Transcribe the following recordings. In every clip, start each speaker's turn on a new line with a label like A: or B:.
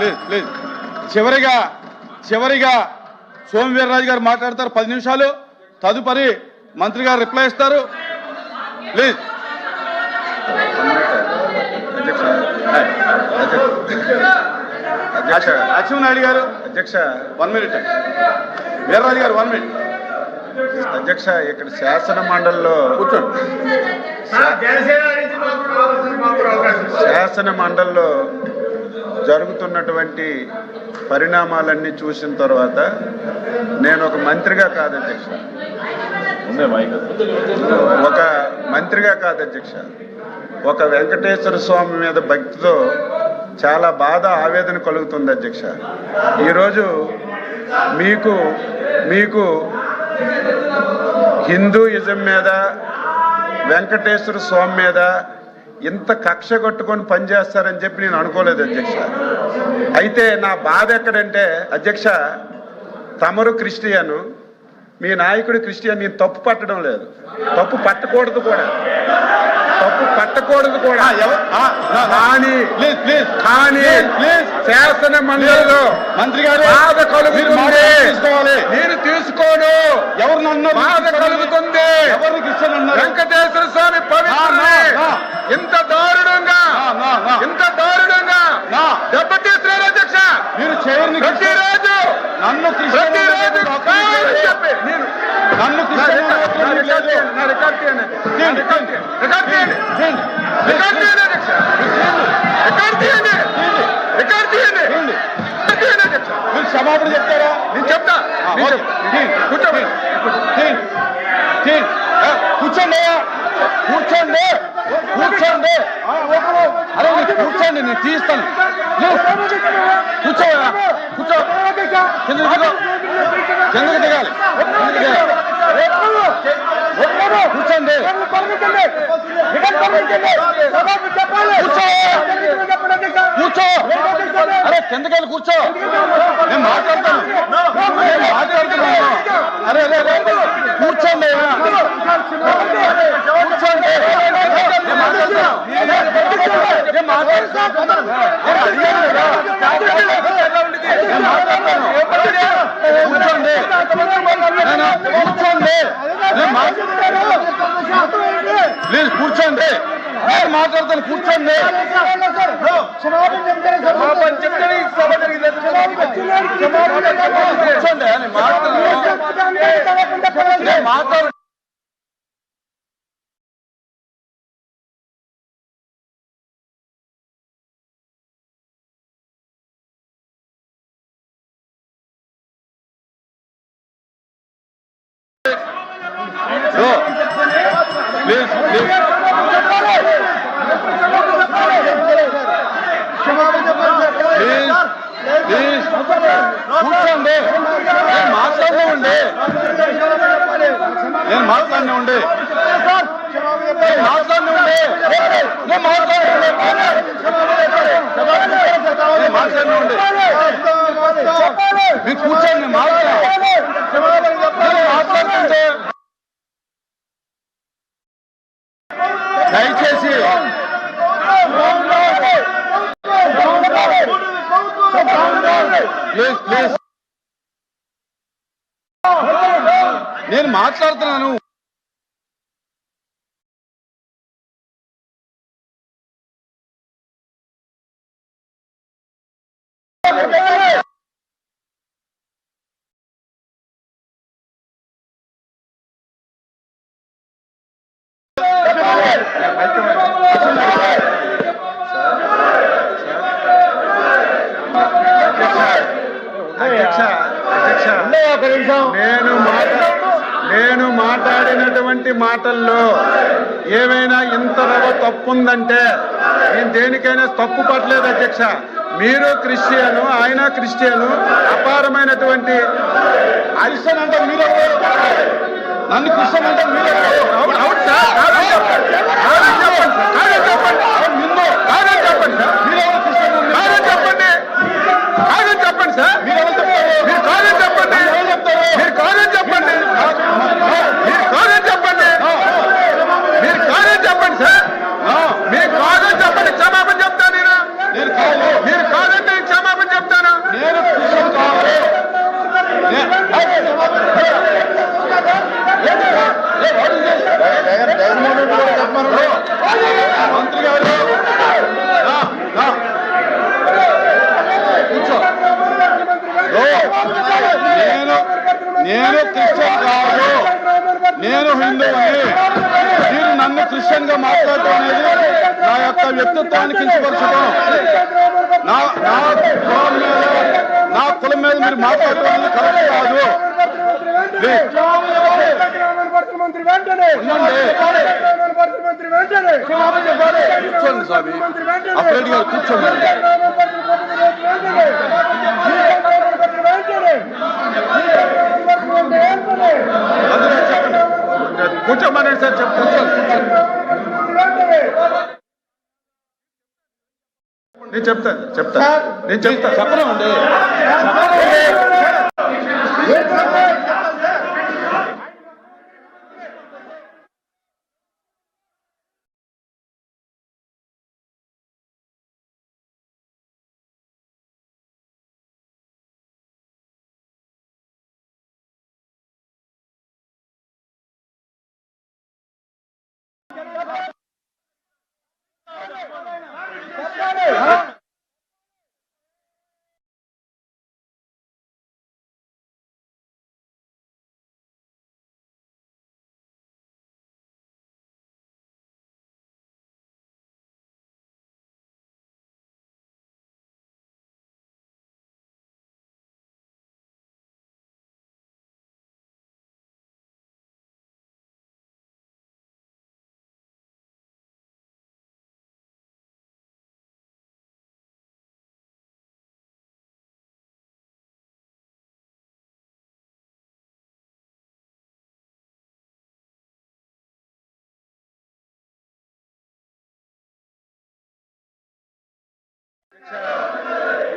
A: Please చివరిగా సోమవీర్రాజు గారు మాట్లాడతారు 10 నిమిషాలు. తదుపరి మంత్రి గారు రిప్లై ఇస్తారు. ప్లీజ్. అచ్చెన్నాయుడు గారు.
B: అధ్యక్ష
A: 1 మినిట్. వీర్రాజు గారు 1 మినిట్.
B: అధ్యక్ష, ఇక్కడ శాసన మండలిలో
A: కూర్చోండి.
B: శాసన మండలిలో జరుగుతున్నటువంటి పరిణామాలన్నీ చూసిన తర్వాత నేను ఒక మంత్రిగా కాదు అధ్యక్ష, ఒక వెంకటేశ్వర స్వామి మీద భక్తితో చాలా బాధ ఆవేదన కలుగుతుంది అధ్యక్ష. ఈరోజు మీకు హిందూయిజం మీద వెంకటేశ్వర స్వామి మీద ఇంత కక్ష కొట్టుకొని పనిచేస్తారని చెప్పి నేను అనుకోలేదు అధ్యక్ష. అయితే నా బాధ ఎక్కడంటే అధ్యక్ష, తమరు క్రిస్టియను, మీ నాయకుడు క్రిస్టియన్. నేను తప్పు పట్టడం లేదు, తప్పు పట్టకూడదు కూడా కానీ శాసన మండలిలో
A: మంత్రి గారు
B: బాధ కలుగుతుంది.
A: నేను
B: తీసుకోను.
A: ఎవరినన్నా
B: బాధ కలుగుతుంది. వెంకటేశ్వర స్వామి పవిత్ర ఇంత దారుణంగా దెబ్బతీస్తున్నారు అధ్యక్ష.
A: మీరు చేయని
B: ప్రతిరోజు
A: నన్ను క్షమాపణ చెప్తారా?
B: నేను చెప్తా.
A: కూర్చోండి. అరే కూర్చోండి, నేను తీస్తాను. కూర్చో. కిందకు దిగాలి. కూర్చోండి. కూర్చో. అరే కిందకెళ్ళి కూర్చో. నేను మాట్లాడుతాను. అరే కూర్చోండి. ప్లీజ్ కూర్చోండి. నేను మాట్లాడతాను. కూర్చోండి. కూర్చోండి. మాట్లాడు. కూర్చోండి. నేను మాట్లాడినండి. మీరు కూర్చోండి. మాట్లాడుతుంటే దయచేసి ప్లీజ్ నేను మాట్లాడుతున్నాను. నేను మాట్లాడినటువంటి మాటల్లో ఏమైనా ఇంత తప్పుందంటే నేను దేనికైనా తప్పు పట్టలేదు అధ్యక్ష. మీరు క్రిస్టియను, ఆయన క్రిస్టియను, అపారమైనటువంటి క్రిస్టియన్ అంటే మీరు, నన్ను క్రిస్టియన్ అంటే మీరు. అవును సార్, చెప్పండి సార్. మీరు కాదని చెప్పండి. మీరు కాదని చెప్పండి. మీరు కాదని చెప్పండి. మీరు కాదని చెప్పండి సార్. మీరు కాదని చెప్పండి. క్షమాపణ చెప్తా నేను. మీరు కాదంటే క్షమాపణ చెప్తా. క్రిస్టియన్ గా మాట్లాడటం అనేది నా యొక్క వ్యక్తిత్వాన్ని కించపరచడం, నా కులం మీద మీరు మాట్లాడటం అనేది కరెక్ట్ కాదు. కూర్చోండి స్వామి, అప్రెడ్డి గారు కూర్చోండి.
B: కూర్చోమని సార్ నేను చెప్తాను
A: చెప్పనండి.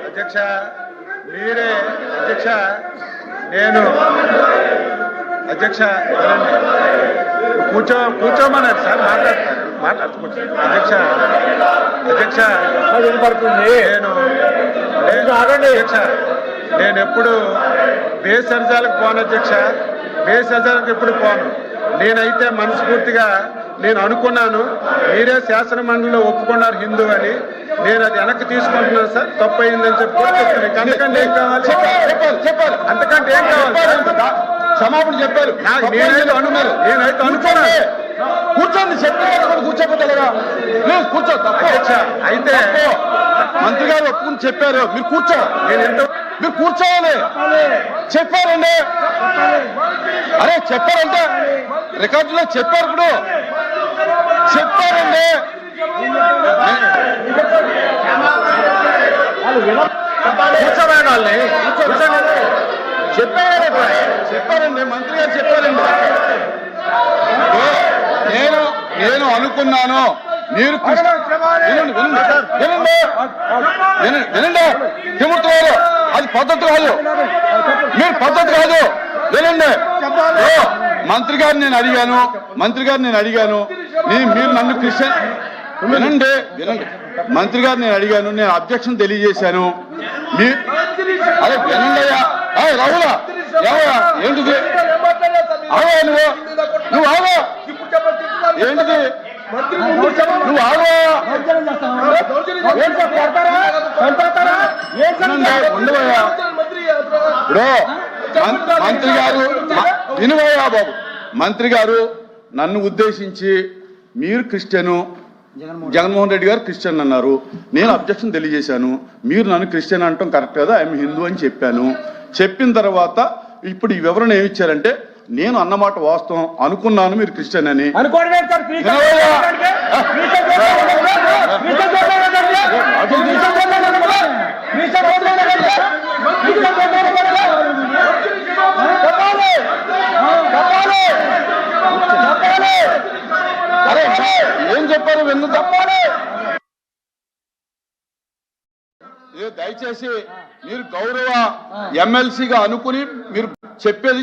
B: అధ్యక్ష మీరే అధ్యక్ష నేను అధ్యక్ష కూర్చోమన్నారు సార్ మాట్లాడుతూ అధ్యక్ష నేను ఎప్పుడు బేసర్జాలకు పోను అధ్యక్ష, బేసర్జాలకు ఎప్పుడు పోను. నేనైతే మనస్ఫూర్తిగా నేను అనుకున్నాను, మీరే శాసన మండలిలో ఒప్పుకున్నారు హిందూ అని, నేను అది వెనక్కి తీసుకుంటున్నాను సార్, తప్పు అయిందని చెప్పి అంతకంటే ఏం కావాలి? చెప్పారు అంతకంటే ఏం కావాలి?
A: క్షమాపణ చెప్పారు.
B: నేనైతే అనుకున్నాను.
A: కూర్చోండి, చెప్పారు కూర్చోపోతలేదా? ప్లీజ్ కూర్చో.
B: అధ్యక్ష అయితే
A: మంత్రి గారు ఒప్పుకుని చెప్పారు, మీరు కూర్చో. మీరు కూర్చోవాలి. చెప్పారండి, అరే చెప్పారంటే రికార్డులో చెప్పారు. ఇప్పుడు చెప్పారండి, చెప్పారండి మంత్రి గారు చెప్పారండి. నేను అనుకున్నాను మీరు వినండి, తిరుగుతున్నారు, అది పద్ధతి కాదు, మీరు పద్ధతి కాదు. వినండి, మంత్రి గారిని నేను అడిగాను, మీరు నన్ను క్రిస్టియన్ వినండి మంత్రి గారు నేను అడిగాను, నేను అబ్జెక్షన్ తెలియజేశాను. అరే వినండి అయ్యా, రాహులా ఏమయ్యా ఏంటిది? ఆగా నువ్వు ఆగా ఏంటిది? నువ్వు ఆగా ఉండవయ్యా. ఇప్పుడు మంత్రి గారు వినువయ్యా బాబు, మంత్రి గారు నన్ను ఉద్దేశించి మీరు క్రిస్టియను, జగన్మోహన్ రెడ్డి గారు క్రిస్టియన్ అన్నారు. నేను అబ్జెక్షన్ తెలియజేశాను. మీరు నన్ను క్రిస్టియన్ అంటాం కరెక్ట్ కదా, ఐఎమ్ హిందూ అని చెప్పాను. చెప్పిన తర్వాత ఇప్పుడు ఈ వివరణ ఏమిచ్చారంటే, నేను అన్నమాట వాస్తవం, అనుకున్నాను మీరు క్రిస్టియన్ అని. ఏం చెప్పారు విన్ను చెప్పాలి. దయచేసి మీరు గౌరవ ఎమ్మెల్సీగా అనుకుని మీరు చెప్పేది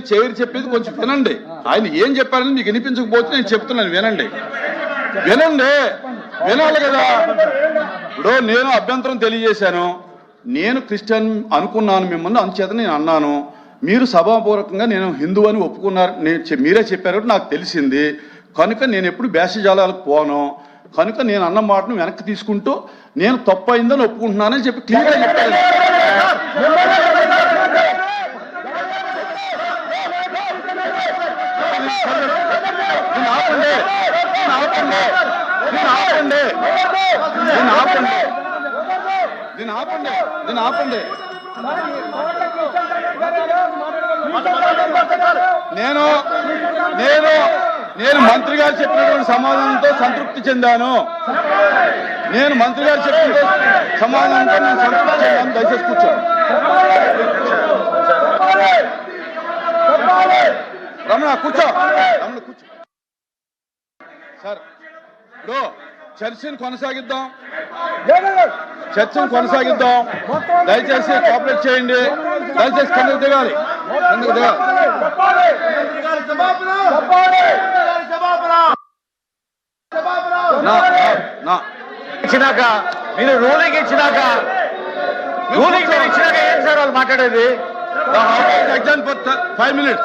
A: కొంచెం వినండి. ఆయన ఏం చెప్పారని మీకు వినిపించకపోతే నేను చెప్తున్నాను, వినండి వినాలి కదా. ఇప్పుడు నేను అభ్యంతరం తెలియజేశాను, నేను క్రిస్టియన్ అనుకున్నాను మిమ్మల్ని, అందుచేత నేను అన్నాను. మీరు సభాపూర్వకంగా నేను హిందూ అని ఒప్పుకున్నారు, మీరే చెప్పారు నాకు తెలిసింది. కనుక నేను ఎప్పుడు భేషజాలాలకు పోను, కనుక నేను అన్న మాటను వెనక్కి తీసుకుంటూ నేను తప్పు అయిందని ఒప్పుకుంటున్నానని చెప్పి క్లియర్గా చెప్పాను. ఆపండి ఆపండి, దీన్ని ఆపండి, దీన్ని ఆపండి. నేను నేను నేను మంత్రి గారు చెప్పినటువంటి సమాధానంతో సంతృప్తి చెందాను. నేను మంత్రి గారు చెప్పిన సమాధానంతో నేను సంతృప్తి చెందాను. దయచేసి కూర్చోండి. రమణ కూర్చో, రమణ కూర్చో. సార్ ఇప్పుడు చర్చను కొనసాగిద్దాం, దయచేసి కోఆపరేట్ చేయండి. దయచేసి కిందకు దిగాలి, కిందకు దిగాలి.
C: ఇచ్చినాక మీరు రూలింగ్ ఇచ్చినాక ఏం సార్ వాళ్ళు మాట్లాడేది?
A: Exam for 5 minutes.